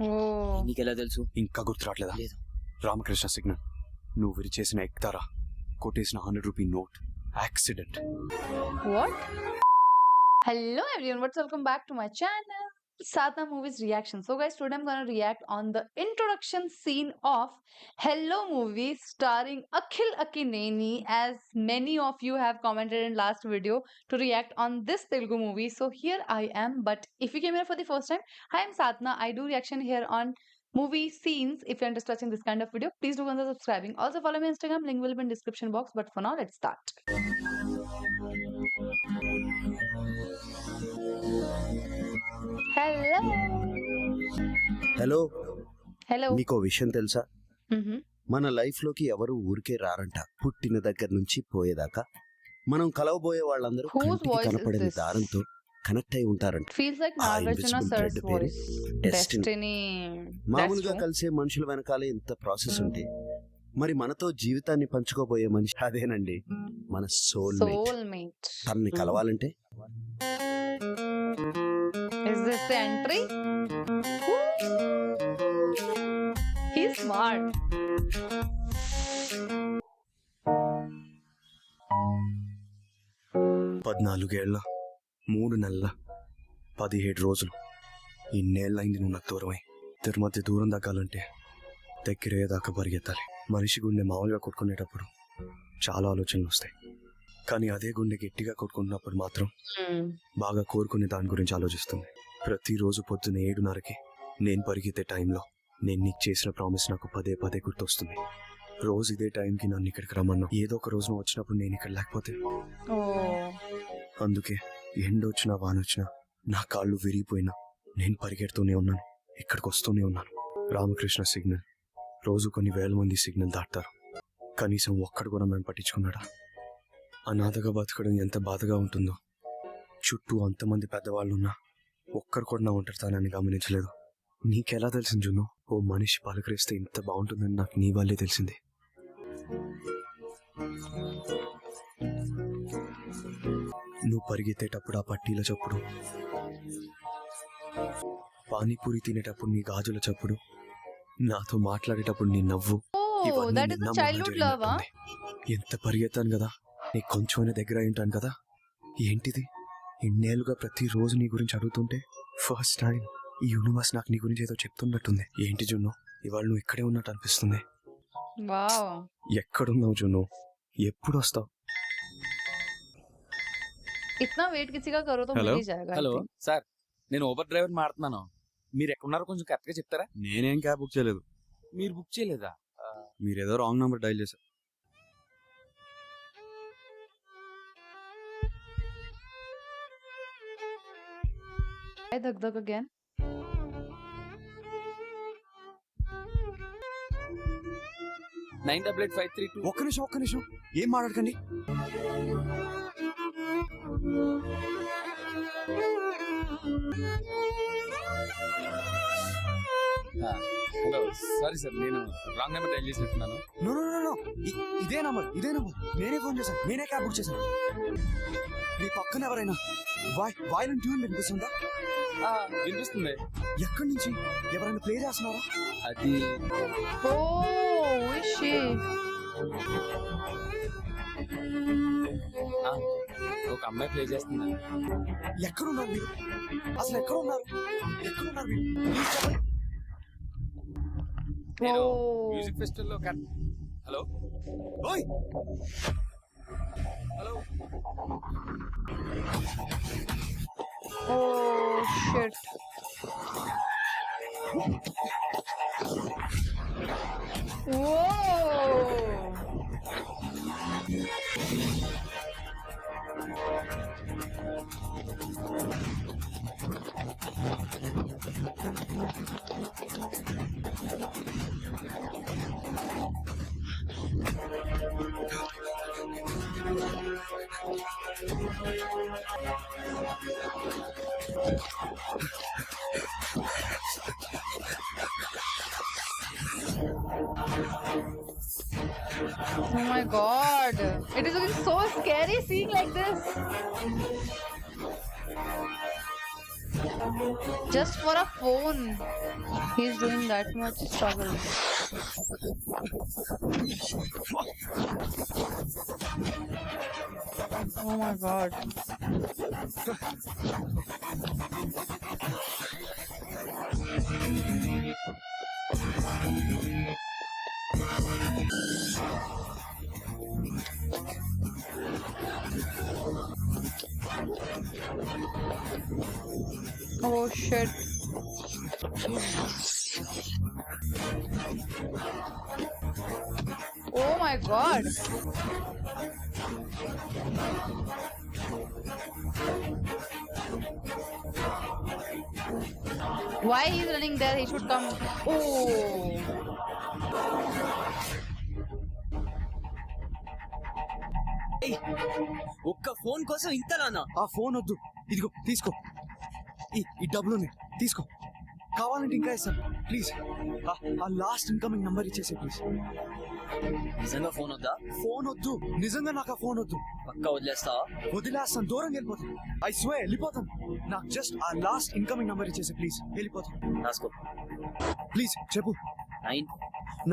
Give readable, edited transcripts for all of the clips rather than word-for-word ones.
ఓ నీకెలా తెలుసు? ఇంకా గుర్తు రావట్లేదా? లేదు. రామకృష్ణ సిగ్నల్. నువ్వు విరిచేసిన ఎక్తారా కొట్టేసిన 100 rupee note accident. what? Hello everyone, welcome back to my channel Sadhna Movies Reaction. So guys, today I'm gonna react on the introduction scene of Hello movie starring Akhil Akineni, as many of you have commented in last video to react on this Telugu movie. So here I am, but if you came here for the first time, I am Sadhna. I do reaction here on movie scenes. If you're interested in this kind of video, please do consider subscribing. Also follow me on Instagram, link will be in description box. But for now, let's start. Hello. Hello, Hello. నీకో విషయం తెలుసా? Mm-hmm. మన life లోకి ఎవరు ఊరికే రారంట. పుట్టిన దగ్గర నుంచి పోయేదాకా మనం కలవబోయే వాళ్ళందరూ Whose కంటికి voice is కనపడని this? దారంతో కనెక్ట్ అయి ఉంటారంట. Feels like Ah, Nagarjuna invisible sir's thread పేరు voice. Destiny. Destiny. మామూలుగా That's కలిసే మనుషుల వెనకాలే ఇంత ప్రాసెస్ ఉంటే మరి మనతో జీవితాన్ని పంచుకోబోయే మనిషి అదేనండి, మన సోల్ మేట్. Soulmate. తనని కలవాలంటే Is this the entry? He's smart. పద్నాలుగేళ్ల 3 నెలల 17 రోజులు ఇన్నేళ్ళైంది నువ్వు నాకు దూరమై. ఇద్దరి మధ్య దూరం తగ్గాలంటే దగ్గరయ్యేదాకా పరిగెత్తాలి. మనిషి గుండె మామూలుగా కొట్టుకునేటప్పుడు చాలా ఆలోచనలు వస్తాయి, కానీ అదే గుండె గట్టిగా కొట్టుకున్నప్పుడు మాత్రం బాగా కోరుకునే దాని గురించి ఆలోచిస్తుంది. ప్రతిరోజు పొద్దున్న 7:30కి నేను పరిగెత్తే టైంలో నేను నీకు చేసిన ప్రామిస్ నాకు పదే పదే గుర్తొస్తుంది. రోజు ఇదే టైంకి నన్ను ఇక్కడికి రమ్మన్నా. ఏదో ఒక రోజు నువ్వు వచ్చినప్పుడు నేను ఇక్కడ లేకపోతే, Oh. అందుకే ఎండ వచ్చినా వాన వచ్చినా నా కాళ్ళు విరిగిపోయినా నేను పరిగెడుతూనే ఉన్నాను, ఇక్కడికి వస్తూనే ఉన్నాను. రామకృష్ణ సిగ్నల్. రోజు కొన్ని వేల మంది సిగ్నల్ దాటుతారు, కనీసం ఒక్కడు కూడా నన్ను పట్టించుకున్నాడా? అనాథగా బతకడం ఎంత బాధగా ఉంటుందో. చుట్టూ అంతమంది పెద్దవాళ్ళున్నా ఒక్కరు కూడా నా ఒంటరితనాన్ని గమనించలేదు. నీకెలా తెలిసింది జున్ను? ఓ మనిషి పలకరిస్తే ఇంత బాగుంటుందని నాకు నీ వల్లే తెలిసింది. నువ్వు పరిగెత్తేటప్పుడు ఆ పట్టీల చప్పుడు, పానీపూరి తినేటప్పుడు నీ గాజుల చప్పుడు, నాతో మాట్లాడేటప్పుడు నీ నవ్వు, Oh, ఇవన్నీ that is నిన్న the మొన్న childhood love, huh? జరిగినట్టుంది. ఎంత పరిగెత్తాను కదా, నీకు కొంచెమైనా దగ్గర అయి ఉంటాను కదా. ఏంటిది ఇన్నేళ్ళుగా ప్రతిరోజు నీ గురించి అడుగుతుంటే ఫస్ట్ టైం ఈ యూనివర్స్ నాకు నీ గురించి ఏదో చెప్తున్నట్టుంది. ఏంటి జున్ను, ఇవాళ నువ్వు ఇక్కడే ఉన్నట్టు అనిపిస్తుంది. Wow. ఎక్కడున్నావు జున్ను? ఎప్పుడు వస్తావు? इतना वेट किसी का करो तो मिल Hello? ही जाएगा. I hello think. సార్, నేను ఊబర్ డ్రైవర్ మాట్లాడుతున్నాను. మీరు ఎక్కడున్నారో కొంచెం కరెక్ట్ గా చెప్తారా? నేనేం క్యాబ్ బుక్ చేయలేదు. మీరు బుక్ చేయలేదా? మీరేదో రాంగ్ నంబర్ డైల్ చేశారు. I Dhak Dhak again. Nine 888532. ఒక్క నిమిషం ఏం మాట్లాడకండి. హలో సారీ సార్, నేను రాంగ్ నెంబర్ డైల్ చేసినట్టున్నాను. నో నో నో నో, ఇదే నంబర్ నేనే ఫోన్ చేశాను, నేనే క్యాబ్ బుక్ చేశాను. మీ పక్కన ఎవరైనా వాయిలెంట్ ట్యూన్ వినిపిస్తుందా? వినిపిస్తుంది. ఎక్కడి నుంచి ఎవరైనా ప్లే చేస్తున్నారా? అది Oh, is she? ఒక అమ్మాయి ప్లే చేస్తుంది. ఎక్కడున్నారు మీరు? అసలు ఎక్కడున్నారు మీరు? ప్లీజ్ చెప్పండి. నేను Oh. మ్యూజిక్ ఫెస్టివల్ లో హలో ఓయ్, hello Oh shit. Whoa. Oh my god. It is looking so scary seeing like this. Just for a phone, he's doing that much struggle. Oh my god. Oh shit. Oh my god. Why he's running there? He should come. Oh. ఒక్క phone కోసం ఇంతలానా? ఆ phone వద్దు, ఇదిగో తీసుకో. ఈ డబ్బులుని తీసుకో, కావాలంటే ఇంకా ఇస్తాను. ప్లీజ్ ఆ లాస్ట్ ఇన్కమింగ్ నంబర్ ఇచ్చేసి ప్లీజ్. నిజంగా ఫోన్ వద్దా? ఫోన్ వద్దు, నిజంగా నాకు ఆ ఫోన్ వద్దు. పక్కా వదిలేస్తా? వదిలేస్తాను, దూరంగా వెళ్ళిపోతాను. ఐ స్వే వెళ్ళిపోతాను. నాకు జస్ట్ ఆ లాస్ట్ ఇన్కమింగ్ నంబర్ ఇచ్చేసి ప్లీజ్, వెళ్ళిపోతాను. రాసుకో. ప్లీజ్ చెప్పు. 9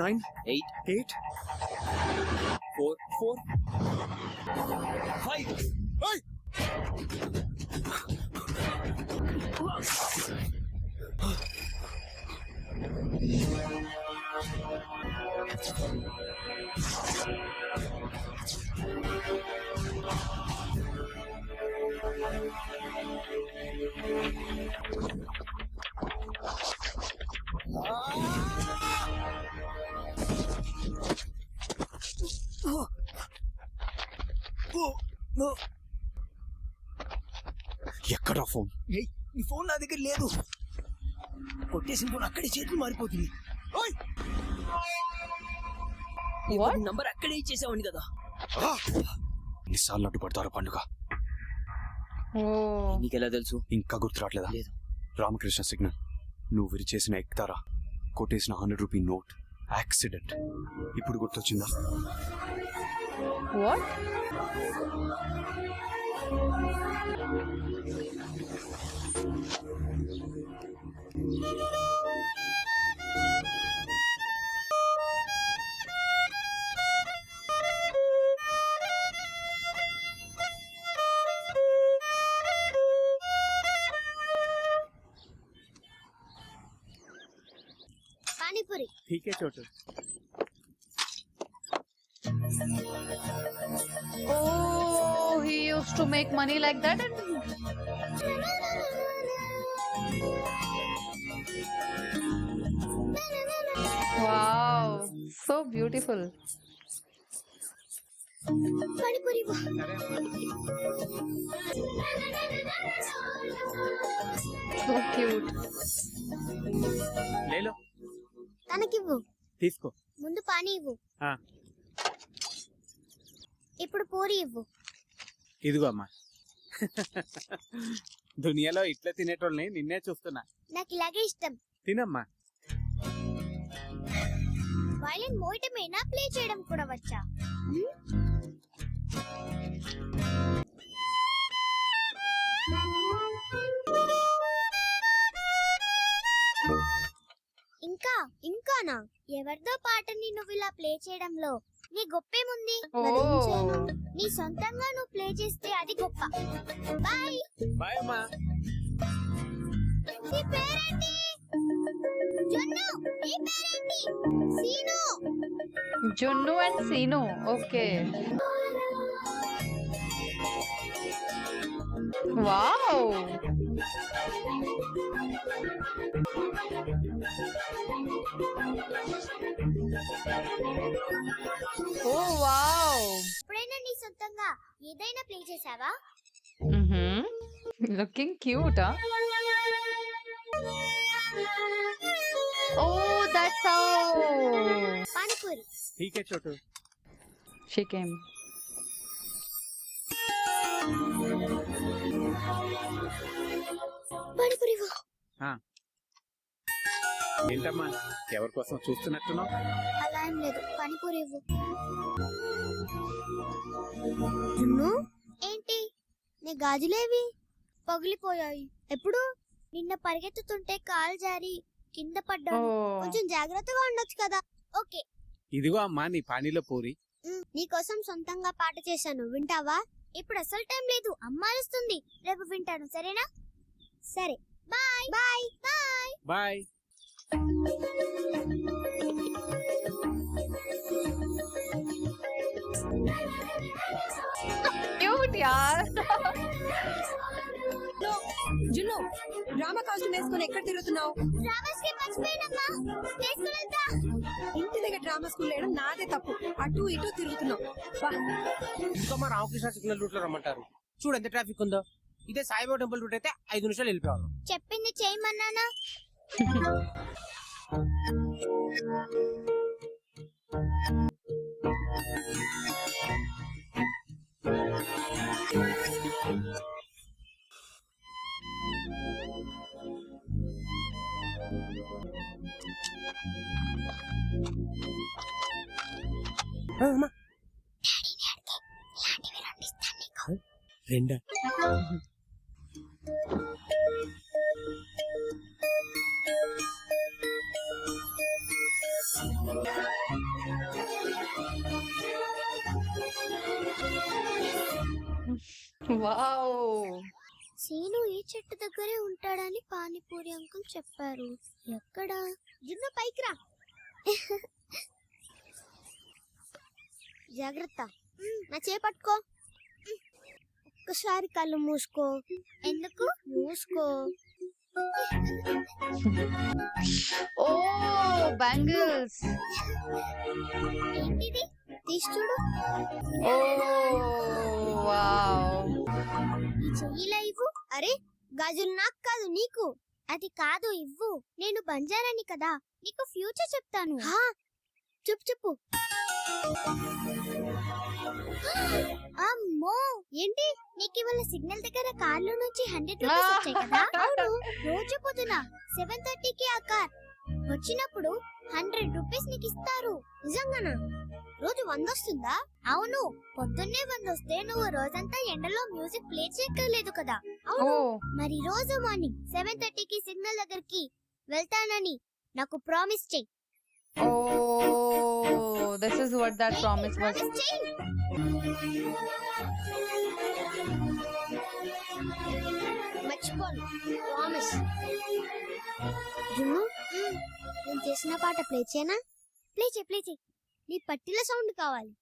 9 8 8 4 4 5. ఎక్కడ ఫోన్? ఈ ఫోన్ నా దగ్గర లేదు. కొట్టేసిన ఫోన్ అక్కడే చేతులు మారిపోతుంది. What? నంబర్ అక్కడే ఇచ్చేసావండి కదా. ఎన్నిసార్లు అడ్డుపడతారో పండుగ. Oh. నీకెలా తెలుసు? ఇంకా గుర్తు రావట్లేదా? లేదు. రామకృష్ణ సిగ్నల్, నువ్వు విరిచేసిన ఎక్తారా, కొట్టేసిన 100 రూపీ నోట్, యాక్సిడెంట్. ఇప్పుడు గుర్తొచ్చిందా? What? पानीपुरी ठीक है छोटू. Oh, he used to make money like that. Wow, so beautiful. Panipuri वो So cute. ले लो, తనకివ్వు. తీసుకో. ముందు పానీ ఇవ్వు. ఆ. ఇప్పుడు పూరి ఇవ్వు. ఇదిగో అమ్మా. దునియాలో ఇట్లా తినేటోళ్ళని నిన్నే చూస్తున్నా. నాకు ఇలాగే ఇష్టం. తినమ్మా. వైలిన్ మోయటమేనా, ప్లే చేయడం కూడా వచ్చా? ఇంకా ఇంకానా? ఎవరిదో పాటని నువ్వు ఇలా ప్లే చేయడంలో నీ గొప్పేముంది? మరేం చేయను? నీ సొంతంగా నువ్వు ప్లే చేస్తే అది గొప్ప. బాయ్. బాయ్ అమ్మా. నీ పేరేంటి? జొన్ను. నీ పేరేంటి? Scene. Junnu and Sinu. Okay. Wow. Oh wow. ఎప్పుడైనా నీ సొంతంగా ఏదైనా ప్లే చేసావా? Mm-hmm. Looking cute, huh? Oh, that's how panipuri. ठीक है छोटू. she came. పానీపూరి ఇవ్వు. ఏంటమ్మా, ఎవరి కోసం చూస్తున్నట్టున్నావు? అలా ఏం లేదు, పానీపూరి ఇవ్వు. జున్ను, ఏంటి నీ గాజులేవి పగిలిపోయాయి? ఎప్పుడు? నిన్న పరిగెత్తుతుంటే కాలు జారి కింద పడ్డాను. Oh. కొంచెం జాగ్రత్తగా ఉండొచ్చు కదా. ఓకే. ఇదిగో అమ్మా నీ పానీలో పూరి. నీకోసం సొంతంగా పాట చేశాను, వింటావా? ఇప్పుడు అసలు టైం లేదు, అమ్మ అరుస్తుంది. రేపు వింటాను, సరేనా? సరే, bye bye bye. Bye. Cute, yaar. జున్ను డ్రామా కాస్ట్యూమ్ వేసుకొని ఎక్కడ తిరుగుతున్నావు? డ్రామాస్ కి మర్చిపోయానమ్మా, తీసుకెళ్తా. ఇంటి దగ్గర డ్రామా స్కూల్ వేయడం నాదే తప్పు. అటు ఇటు తిరుగుతున్నావు. వా. ఇంకా మా రామకృష్ణ సిగ్నల్ రూట్ లో రమ్మంటారు. చూడు ఎంత ట్రాఫిక్ ఉందో. ఇదే సాయిబాబా టెంపుల్ రూట్ అయితే 5 నిమిషాలు వెళ్ళిపోవాలి. చెప్పింది చేయమన్నానా? రెండా? Wow. సీను ఈ చెట్టు దగ్గరే ఉంటాడని పానీపూరి అంకుల్ చెప్పారు. ఎక్కడ? జున్ను పైకి రా. జాగ్రత్త, నా చేపట్టుకో. ఒక్కసారి కళ్ళు మూసుకో. ఎందుకు మూసుకో? Oh, bangles. ఏంటిది? తీసి చూడు. Oh, wow. ఈ చెయ్యిలా ఇవ్వు. అరే, గాజులు నాకు కాదు నీకు. అది కాదు, ఇవ్వు. నేను బంజారాని కదా, నీకు ఫ్యూచర్ చెప్తాను. చెప్పు చెప్పు. అమ్మో, ఏంటి నీకు ఇవాళ సిగ్నల్ దగ్గర కార్లో నుంచి 100 రూపీస్ వచ్చాయి కదా? అవును, రోజు పొద్దున 7:30కి ఆ కార్ వచ్చినప్పుడు 100 రూపీస్ నీకు ఇస్తారు. నిజంగానా? రోజు 100 వస్తుందా? అవును, పొద్దున్నే 100 వస్తే నువ్వు రోజంతా ఎండలో మ్యూజిక్ ప్లే చేయక్కర్లేదు కదా. అవును, Oh. మరి రోజు మార్నింగ్ 7:30కి సిగ్నల్ దగ్గరికి వెళ్తానని నాకు ప్రామిస్ చెయ్యి. Oh, this is what that promise was. Promise చెయ్యి. మర్చిపోను, ప్రామిస్. జున్ను, నేను చేసిన పాట ప్లే చేయనా? ప్లే చేయి. నీ పట్టిల సౌండ్ కావాలి.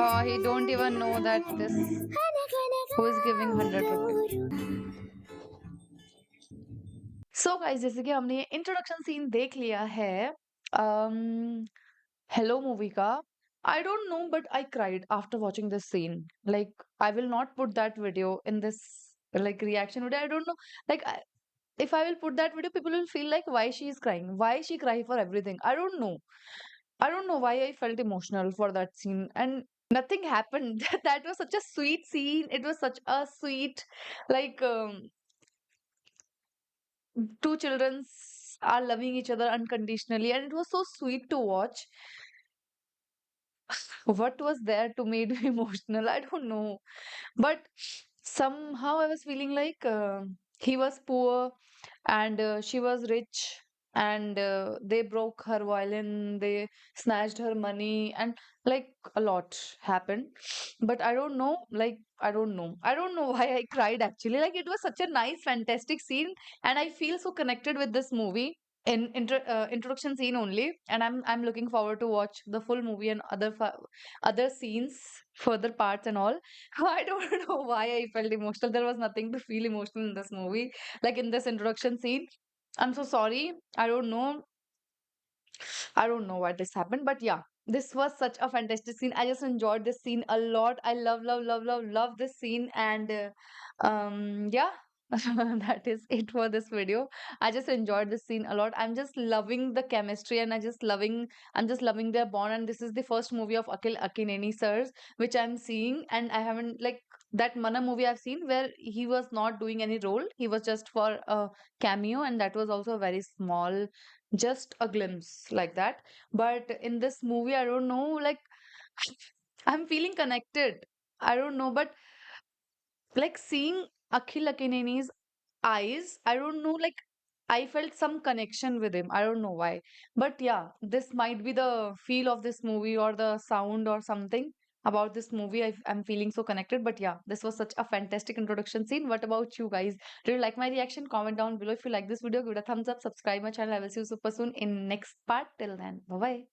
Oh, he don't even know that this who is giving 100 rupees. So guys, जैसे कि हमने इंट्रोडक्शन सीन देख लिया है हेलो मूवी का. I don't know, but I cried after watching this scene. Like, I will not put that video in this like reaction video. I don't know. Like, if I will put that video, people will feel like why she is crying. Why she cry for everything? I don't know. I don't know why I felt emotional for that scene, and nothing happened. That was such a sweet scene. It was such a sweet, like, two children are loving each other unconditionally, and it was so sweet to watch. What was there to made me emotional? I don't know, but somehow I was feeling like he was poor and she was rich, and they broke her violin, they snatched her money, and like a lot happened. But I don't know, like, I don't know why I cried actually. Like, it was such a nice fantastic scene, and I feel so connected with this movie in introduction scene only, and I'm looking forward to watch the full movie and other scenes, further parts and all. I don't know why I felt emotional. There was nothing to feel emotional in this movie, like in this introduction scene. I'm so sorry. I don't know why this happened, but yeah, this was such a fantastic scene. I just enjoyed this scene a lot. I love this scene, and yeah. That is it for this video. I just enjoyed this scene a lot. I'm just loving the chemistry, and I'm just loving their bond. And this is the first movie of Akhil Akineni sirs which I'm seeing, and I haven't, like, that Mana movie I've seen where he was not doing any role. He was just for a cameo, and that was also very small, just a glimpse like that. But in this movie, I don't know, like I'm feeling connected. I don't know, but like seeing Akhil Akineni's eyes, I don't know, like I felt some connection with him. I don't know why. But yeah, this might be the feel of this movie or the sound or something about this movie. I'm feeling so connected. But yeah, this was such a fantastic introduction scene. What about you guys? Did you like my reaction? Comment down below. If you like this video, give it a thumbs up, subscribe my channel. I will see you super soon in next part. Till then, bye bye.